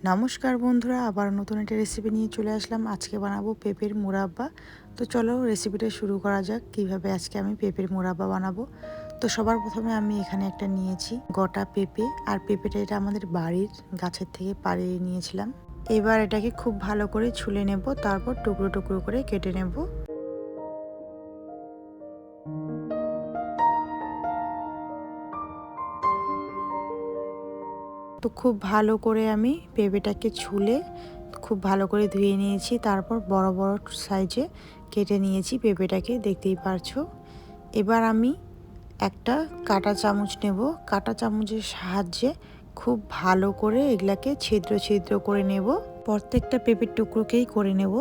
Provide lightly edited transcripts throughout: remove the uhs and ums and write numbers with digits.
নমস্কার বন্ধুরা, আবার নতুন একটা রেসিপি নিয়ে চলে আসলাম। আজকে বানাবো পেঁপের মুরাব্বা। তো চলো রেসিপিটা শুরু করা যাক। কিভাবে আজকে আমি পেঁপের মুরাব্বা বানাবো। তো সবার প্রথমে আমি এখানে একটা নিয়েছি গোটা পেঁপে, আর পেঁপেটা এটা আমাদের বাড়ির গাছের থেকে পাড়িয়ে নিয়েছিলাম। এবার এটাকে খুব ভালো করে ছুলে নেব, তারপর টুকরো টুকরো করে কেটে নেব। তো খুব ভালো করে আমি পেঁপেটাকে ছুলে খুব ভালো করে ধুয়ে নিয়েছি, তারপর বড় বড় সাইজে কেটে নিয়েছি পেঁপেটাকে, দেখতেই পারছো। এবার আমি একটা কাঁটা চামচ নেব, কাঁটা চামচের সাহায্যে খুব ভালো করে এগুলাকে ছিদ্র ছিদ্র করে নেব। প্রত্যেকটা পেঁপের টুকরোকেই করে নেব।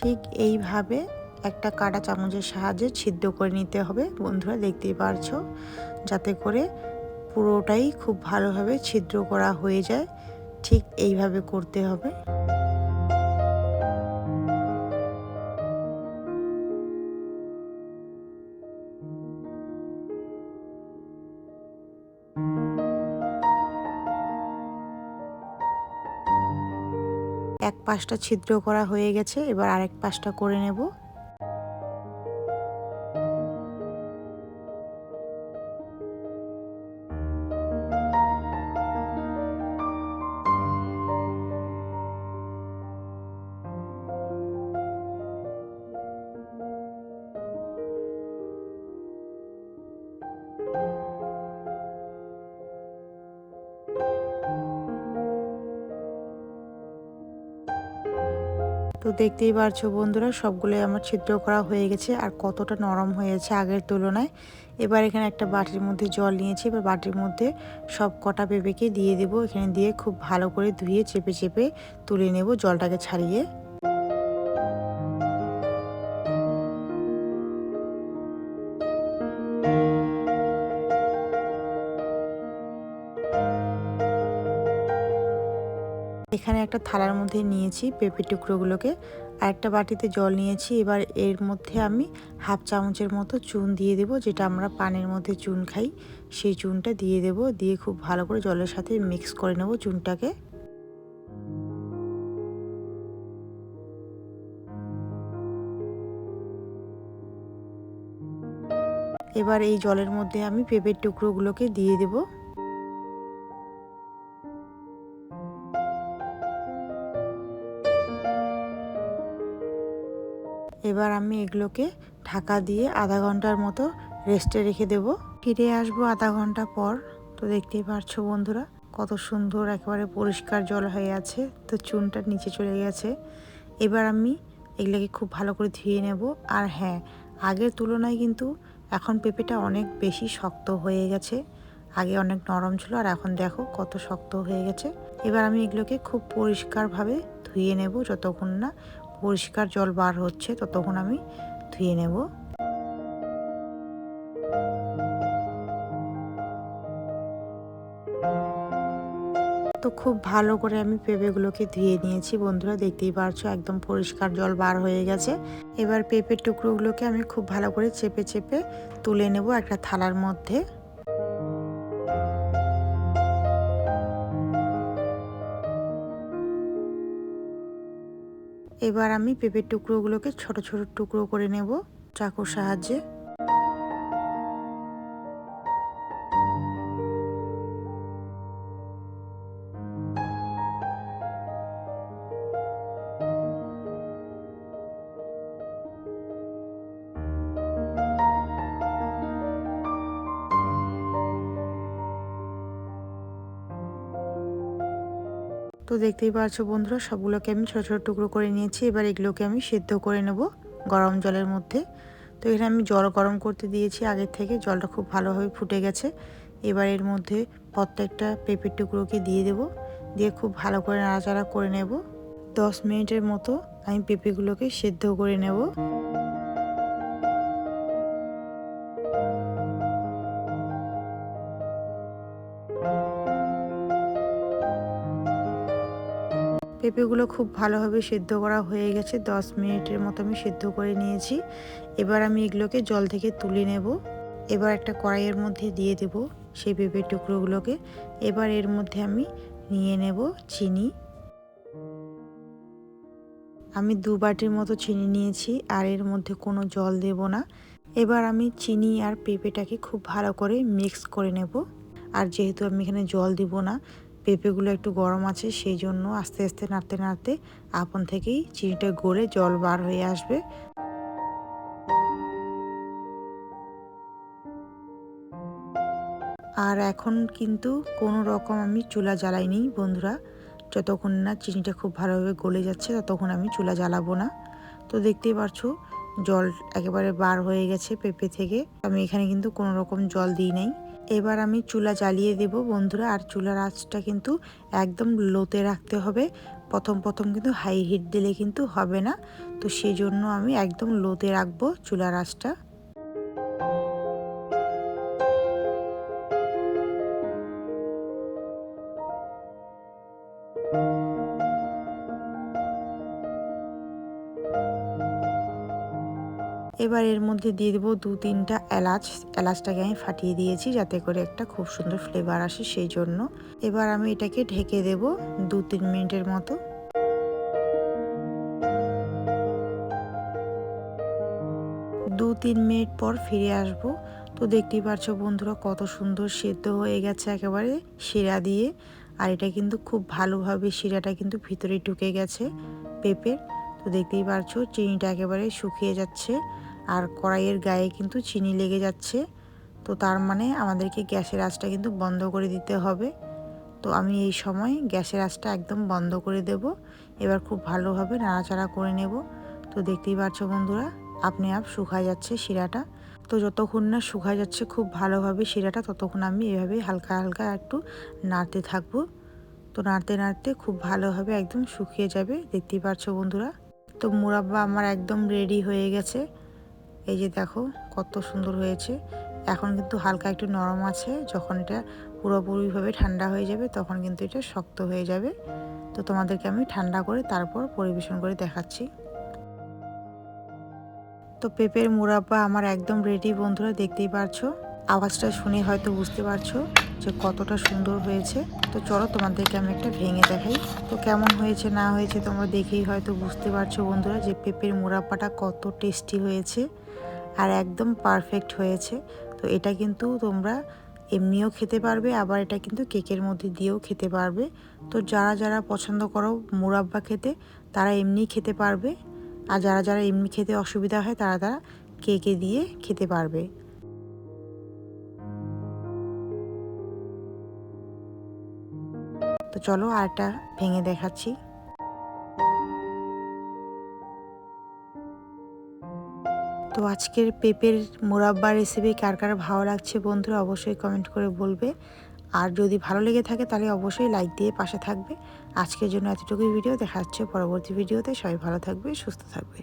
ঠিক এইভাবে একটা কাঁটা চামচের সাহায্যে ছিদ্র করে নিতে হবে বন্ধুরা, দেখতেই পারছো, যাতে করে পুরোটাই খুব ভালোভাবে ছিদ্র করা হয়ে যায়। ঠিক এইভাবে করতে হবে। এক পাশটা ছিদ্র করা হয়ে গেছে, এবার আরেক পাশটা করে নেব। তো দেখতেই পারছো বন্ধুরা, সবগুলোই আমার ছিদ্র করা হয়ে গেছে, আর কতটা নরম হয়েছে আগের তুলনায়। এবার এখানে একটা বাটির মধ্যে জল নিয়েছি, এবার বাটির মধ্যে সব কটা পেঁপেকে দিয়ে দেবো। এখানে দিয়ে খুব ভালো করে ধুয়ে চেপে চেপে তুলে নেব জলটাকে ছাড়িয়ে। এখানে একটা থালার মধ্যে নিয়েছি পেঁপের টুকরোগুলোকে, আর একটা বাটিতে জল নিয়েছি। এবার এর মধ্যে আমি হাফ চামচের মতো চুন দিয়ে দেব, যেটা আমরা পানির মধ্যে চুন খাই, সেই চুনটা দিয়ে দেব। দিয়ে খুব ভালো করে জলের সাথে মিক্স করে নেব চুনটাকে। এবার এই জলের মধ্যে আমি পেঁপের টুকরোগুলোকে দিয়ে দেব। এবার আমি এগুলোকে ঢাকা দিয়ে আধা ঘন্টার মতো রেস্টে রেখে দেব। ফিরে আসবো আধা ঘন্টা পর। তো দেখতেই পারছো বন্ধুরা, কত সুন্দর একেবারে পরিষ্কার জল হয়ে আছে। তো চুনটা নিচে চলে গেছে। এবার আমি এগুলোকে খুব ভালো করে ধুয়ে নেব। আর হ্যাঁ, আগের তুলনায় কিন্তু এখন পেঁপেটা অনেক বেশি শক্ত হয়ে গেছে। আগে অনেক নরম ছিল, আর এখন দেখো কত শক্ত হয়ে গেছে। এবার আমি এগুলোকে খুব পরিষ্কারভাবে ধুয়ে নেব। যতক্ষণ না পরিষ্কার জল বার হচ্ছে ততক্ষণ আমি ধুয়ে নেব। তো খুব ভালো করে আমি পেঁপেগুলোকে ধুয়ে নিয়েছি বন্ধুরা, দেখতেই পারছো একদম পরিষ্কার জল বার হয়ে গেছে। এবার পেঁপের টুকরোগুলোকে আমি খুব ভালো করে চেপে চেপে তুলে নেব একটা থালার মধ্যে। এবার আমি পেঁপের টুকরোগুলোকে ছোট ছোট টুকরো করে নেব চাকুর সাহায্যে। তো দেখতেই পাচ্ছো বন্ধুরা, সবগুলোকে আমি ছোট ছোট টুকরো করে নিয়েছি। এবার এগুলোকে আমি সেদ্ধ করে নেব গরম জলের মধ্যে। তো এখানে আমি জল গরম করতে দিয়েছি আগের থেকে, জলটা খুব ভালোভাবে ফুটে গেছে। এবার এর মধ্যে প্রত্যেকটা পেঁপের টুকরোকে দিয়ে দেব, দিয়ে খুব ভালো করে নাড়াচাড়া করে নেব। 10 মিনিটের মতো আমি পেঁপেগুলোকে সেদ্ধ করে নেব। পেঁপেগুলো খুব ভালোভাবে সিদ্ধ করা হয়ে গেছে, 10 মিনিটের মতো আমি সিদ্ধ করে নিয়েছি। এবার আমি এগুলোকে জল থেকে তুলে নেব। এবার একটা কড়াইয়ের মধ্যে দিয়ে দেব সেই পেঁপের টুকরোগুলোকে। এবার এর মধ্যে আমি নিয়ে নেব চিনি। আমি 2 বাটির মতো চিনি নিয়েছি, আর এর মধ্যে কোনো জল দেব না। এবার আমি চিনি আর পেঁপেটাকে খুব ভালো করে মিক্স করে নেব। আর যেহেতু আমি এখানে জল দিব না, পেঁপেগুলো একটু গরম আছে, সেই জন্য আস্তে আস্তে নাড়তে নাড়তে আপন থেকেই চিনিটা গলে জল বার হয়ে আসবে। আর এখন কিন্তু কোনো রকম আমি চুলা জ্বালাইনি বন্ধুরা। যতক্ষণ না চিনিটা খুব ভালোভাবে গলে যাচ্ছে ততক্ষণ আমি চুলা জ্বালাবো না। তো দেখতেই পারছো জল একেবারে বার হয়ে গেছে পেঁপে থেকে। আমি এখানে কিন্তু কোনো রকম জল দিই নাই। এবার আমি চুলা জ্বালিয়ে দেব বন্ধুরা। আর চুলার আঁচটা কিন্তু একদম লোতে রাখতে হবে। প্রথম কিন্তু হাই হিট দিলে কিন্তু হবে না। তো সেই জন্য আমি একদম লোতে রাখবো চুলার আঁচটা। এবার এর মধ্যে দিয়ে দেবো 2-3টা এলাচ। এলাচটাকে আমি ফাটিয়ে দিয়েছি যাতে করে একটা খুব সুন্দর ফ্লেভার আসে, সেই জন্য। এবার আমি এটাকে ঢেকে দেব 2-3 মিনিটের মতো। 2-3 মিনিট পর ফিরে আসব। তো দেখতেই পাচ্ছো বন্ধুরা কত সুন্দর সেদ্ধ হয়ে গেছে একেবারে শিরা দিয়ে। আর এটা কিন্তু খুব ভালোভাবে শিরাটা কিন্তু ভিতরে ঢুকে গেছে পেঁপের। তো দেখতেই পাচ্ছো চিনিটা একেবারে শুকিয়ে যাচ্ছে, আর কড়াইয়ের গায়ে কিন্তু চিনি লেগে যাচ্ছে। তো তার মানে আমাদেরকে গ্যাসের আঁচটা কিন্তু বন্ধ করে দিতে হবে। তো আমি এই সময় গ্যাসের আঁচটা একদম বন্ধ করে দেব। এবার খুব ভালোভাবে নাড়াচাড়া করে নেব। তো দেখতেই পাচ্ছ বন্ধুরা আপনি আপ শুকায় যাচ্ছে শিরাটা। তো যতক্ষণ না শুকায় যাচ্ছে খুব ভালোভাবে শিরাটা, ততক্ষণ আমি এভাবে হালকা হালকা একটু নাড়তে থাকবো। তো নাড়তে নাড়তে খুব ভালোভাবে একদম শুকিয়ে যাবে, দেখতেই পাচ্ছ বন্ধুরা। তো মুরাব্বা আমার একদম রেডি হয়ে গেছে। এই যে দেখো কত সুন্দর হয়েছে। এখন কিন্তু হালকা একটু নরম আছে, যখন এটা পুরোপুরিভাবে ঠান্ডা হয়ে যাবে তখন কিন্তু এটা শক্ত হয়ে যাবে। তো তোমাদেরকে আমি ঠান্ডা করে তারপর পরিবেশন করে দেখাচ্ছি। তো পেঁপের মুরাব্বা আমার একদম রেডি বন্ধুরা, দেখতেই পারছো। আওয়াজটা শুনে হয়তো বুঝতে পারছো যে কতটা সুন্দর হয়েছে। তো চলো তোমাদেরকে আমি একটা ভেঙে দেখাই। তো কেমন হয়েছে না হয়েছে তোমরা দেখেই হয়তো বুঝতে পারছো বন্ধুরা যে পেঁপের মুরাব্বাটা কত টেস্টি হয়েছে আর একদম পারফেক্ট হয়েছে। তো এটা কিন্তু তোমরা এমনিও খেতে পারবে, আবার এটা কিন্তু কেকের মধ্যে দিয়েও খেতে পারবে। তো যারা যারা পছন্দ করো মুরাব্বা খেতে তারা এমনি খেতে পারবে, আর যারা যারা এমনি খেতে অসুবিধা হয় তারা কেকে দিয়ে খেতে পারবে। তো চলো আরেকটা ভেঙে দেখাচ্ছি। তো আজকের পেঁপের মুরাব্বা রেসিপি কার কার ভালো লাগছে বন্ধুরা অবশ্যই কমেন্ট করে বলবে। আর যদি ভালো লেগে থাকে তাহলে অবশ্যই লাইক দিয়ে পাশে থাকবে। আজকের জন্য এতটুকুই ভিডিও, দেখা হচ্ছে পরবর্তী ভিডিওতে। সবাই ভালো থাকবে, সুস্থ থাকবে।